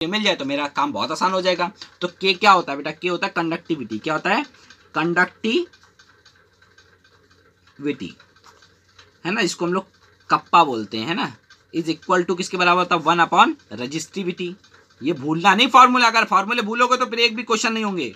ये मिल जाए तो मेरा काम बहुत आसान हो जाएगा। तो के क्या होता है बेटा, के होता है कंडक्टिविटी। क्या होता है, कंडक्टिविटी, है ना, इसको हम लोग कप्पा बोलते हैं ना। इज इक्वल टू किसके बराबर होता है, 1 अपॉन रजिस्टिविटी। ये भूलना नहीं फॉर्मूला, अगर फॉर्मूले भूलोगे तो फिर एक भी क्वेश्चन नहीं होंगे।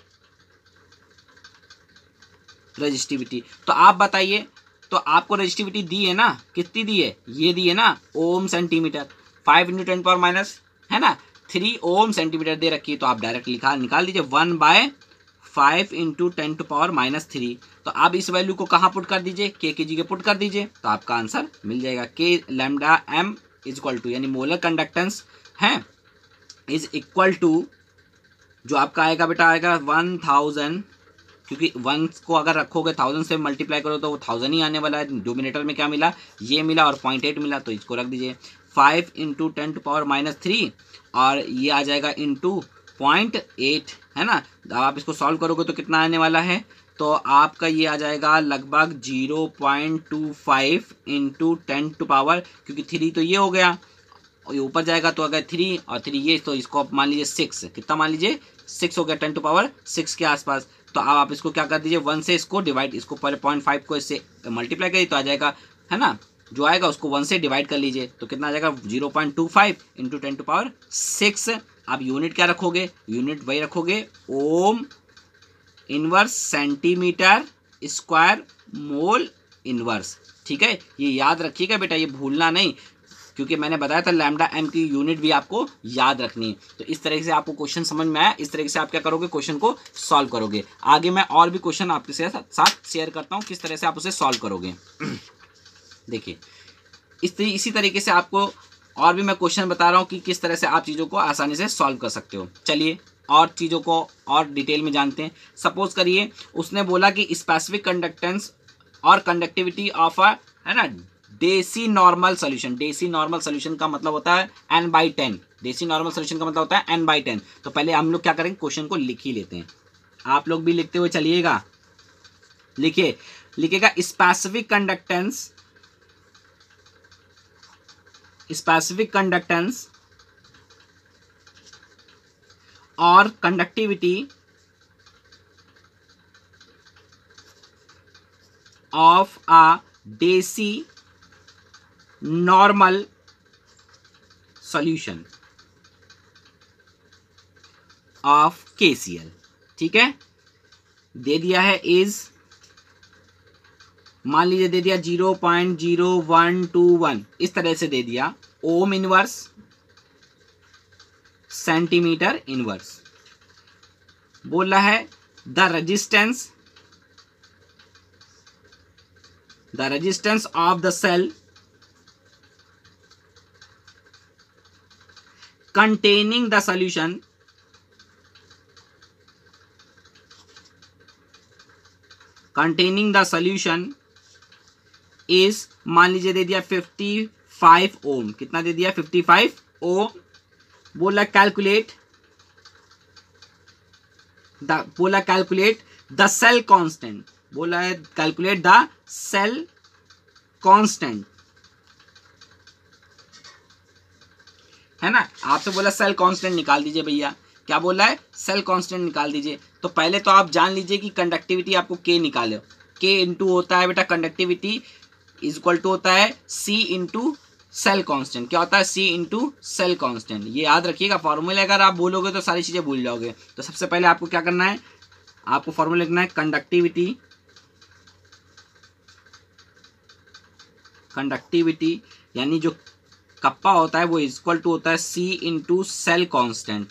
रजिस्टिविटी, तो आप बताइए, तो आपको रजिस्टिविटी दी है ना, कितनी दी है, ये दी है ना, ओम सेंटीमीटर। 5 × 10⁻, है ना, 3 ओम सेंटीमीटर दे रखी है। तो आप डायरेक्ट निकाल दीजिए 1/5 × 10⁻³ तो आप इस वैल्यू को कहाँ पुट कर दीजिए, के की जगह पुट कर दीजिए, तो आपका आंसर मिल जाएगा। के lambda m is equal to, यानी मोलर कंडक्टेंस है, इज इक्वल टू, जो आपका आएगा बेटा आएगा 1000, क्योंकि 1 को अगर रखोगे 1000 से मल्टीप्लाई करो तो वो 1000 ही आने वाला है। डिनोमिनेटर में क्या मिला, ये मिला और 0.8 मिला, तो इसको रख दीजिए 5 × 10⁻³ और ये आ जाएगा इंटू 0.8, है ना। अब आप इसको सॉल्व करोगे तो कितना आने वाला है, तो आपका ये आ जाएगा लगभग 0.25 × 10⁻, क्योंकि 3 तो ये हो गया, और ये ऊपर जाएगा तो अगर 3 और 3 ये, तो इसको आप मान लीजिए 6, कितना मान लीजिए 6 हो गया, 10⁻6 के आसपास। तो अब आप इसको क्या कर दीजिए, 1 से इसको डिवाइड, इसको पहले 0.5 को इससे मल्टीप्लाई करिए तो आ जाएगा, है ना, जो आएगा उसको 1 से डिवाइड कर लीजिए तो कितना आ जाएगा 0.25 × 10⁻6। आप यूनिट क्या रखोगे, यूनिट वही रखोगे, ohm inverse centimetre square mole inverse. ठीक है, ये याद रखिएगा बेटा, ये भूलना नहीं, क्योंकि मैंने बताया था लैम्डा m की यूनिट भी आपको याद रखनी है। तो इस तरह से आपको क्वेश्चन समझ में आया, इस तरह से आप क्या करोगे, क्वेश्चन को सॉल्व करोगे। आगे मैं और भी क्वेश्चन आपके साथ शेयर करता हूँ, किस तरह से आप उसे सॉल्व करोगे। देखिए, इसी तरीके से आपको और भी मैं क्वेश्चन बता रहा हूँ कि किस तरह से आप चीज़ों को आसानी से सॉल्व कर सकते हो। चलिए और चीज़ों को और डिटेल में जानते हैं। सपोज करिए उसने बोला कि स्पेसिफिक कंडक्टेंस और कंडक्टिविटी ऑफ अ, है ना, देसी नॉर्मल सोल्यूशन। देसी नॉर्मल सोल्यूशन का मतलब होता है n/10। देसी नॉर्मल सोल्यूशन का मतलब होता है n/10। तो पहले हम लोग क्या करेंगे, क्वेश्चन को लिख ही लेते हैं। आप लोग भी लिखते हुए चलिएगा, लिखिए, लिखिएगा स्पेसिफिक कंडक्टेंस, स्पेसिफिक कंडक्टेंस और कंडक्टिविटी ऑफ अ देसी नॉर्मल सॉल्यूशन ऑफ KCl। ठीक है, दे दिया है इज, मान लीजिए दे दिया 0.0121, इस तरह से दे दिया, ओम इनवर्स सेंटीमीटर इनवर्स। बोल रहा है the resistance of the cell containing the solution is, मान लीजिए दे दिया 55 ओम। कितना दे दिया, 55 ओम। बोला कैलकुलेट द सेल कांस्टेंट। बोला है कैलकुलेट द सेल कांस्टेंट, है ना। आपसे बोला सेल कांस्टेंट निकाल दीजिए भैया, क्या बोला है, सेल कांस्टेंट निकाल दीजिए। तो पहले तो आप जान लीजिए कि कंडक्टिविटी आपको के निकाले, के इंटू होता है बेटा कंडक्टिविटी इज इक्वल टू होता है सी इंटू सेल कांस्टेंट। क्या होता है, सी इंटू सेल कांस्टेंट। ये याद रखिएगा, फॉर्मूले अगर आप बोलोगे तो सारी चीजें भूल जाओगे। तो सबसे पहले आपको क्या करना है, आपको फॉर्मूला लिखना है कंडक्टिविटी, यानी जो कप्पा होता है वो इक्वल टू होता है सी इंटू सेल कांस्टेंट,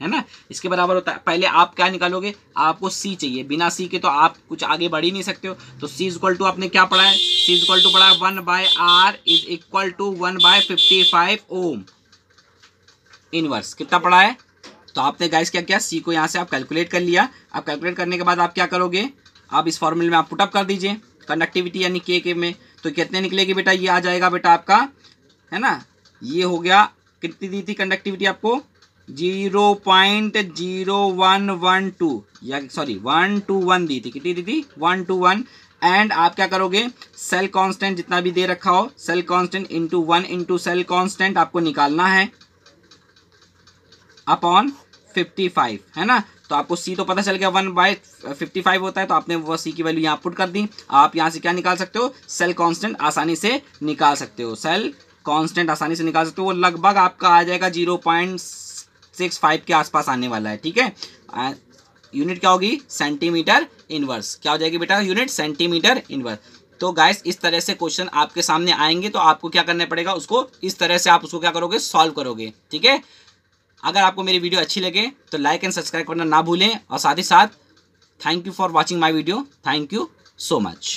है ना, इसके बराबर होता है। पहले आप क्या निकालोगे, आपको सी चाहिए, बिना सी के तो आप कुछ आगे बढ़ ही नहीं सकते हो। तो सी इक्वल टू आपने क्या पढ़ा है, सी इक्वल टू पढ़ा है 1/r is equal to 1/55 ohm inverse. कितना पढ़ा है, तो आपने गाइस क्या किया, सी को यहाँ से आप कैलकुलेट कर लिया। अब कैलकुलेट करने के बाद आप क्या करोगे, आप इस फॉर्मूले में आप पुटअप कर दीजिए कंडक्टिविटी यानी के में। तो कितने निकलेगी बेटा, ये आ जाएगा बेटा आपका, है ना, ये हो गया, कितनी दी थी कंडक्टिविटी आपको, 0.0112 या सॉरी 121 दी थी। कितनी दी थी, 121 एंड आप क्या करोगे, सेल कांस्टेंट जितना भी दे रखा हो, cell constant into 1 into cell constant आपको निकालना है अपॉन 55, है ना। तो आपको सी तो पता चल गया 1/55 होता है, तो आपने वो सी की वैल्यू यहाँ पुट कर दी। आप यहाँ से क्या निकाल सकते हो, सेल कांस्टेंट आसानी से निकाल सकते हो, सेल कांस्टेंट आसानी से निकाल सकते हो। वो लगभग आपका आ जाएगा 0.65 के आसपास आने वाला है, ठीक है। यूनिट क्या होगी, सेंटीमीटर इनवर्स। क्या हो जाएगी बेटा यूनिट, सेंटीमीटर इनवर्स। तो गाइस इस तरह से क्वेश्चन आपके सामने आएंगे, तो आपको क्या करना पड़ेगा, उसको इस तरह से आप उसको क्या करोगे, सॉल्व करोगे, ठीक है। अगर आपको मेरी वीडियो अच्छी लगे तो लाइक एंड सब्सक्राइब करना ना भूलें, और साथ ही साथ thank you for watching my video, thank you so much.